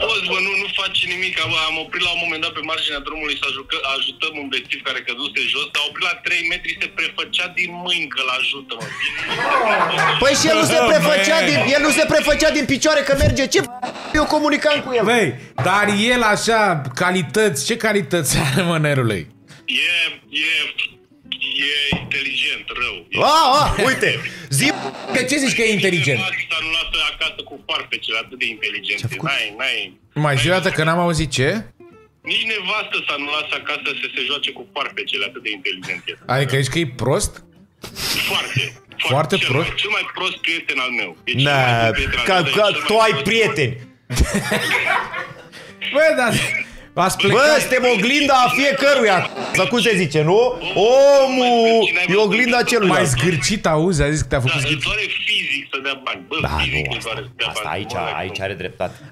poți, bă, nu faci nimic. Am oprit la un moment dat pe marginea drumului să ajutăm un bețiv care căzuse jos. S-a oprit la 3 metri, se prefăcea din mâini că l-ajută, mă. Păi și el nu se prefăcea din picioare că merge. Ce eu comunicam cu el? Băi, dar el așa, calități, ce calități are, mă, nerului? E inteligent, rău. Uite, zi. De ce zici că e inteligent? Asta nu lasă acasă cu farfecele atât de inteligente. Mai zi o dată că n-am auzit ce? Nici nevastă să nu lasă acasă să se joace cu farfecele atât de inteligent. Adică zici că e prost? Foarte prost? Cel mai prost prieten al meu. Că tu ai prieteni. Bă, dar... Bă, suntem oglinda a fiecăruia. Sau cum se zice, nu? Omul e oglinda celuilalt. Mai zgârcit, auzi, a zis că te-a făcut zgârcit. Doare fizic să dea bani. Bă, Da, fizic nu, îți doare să dea bani. asta aici are dreptate.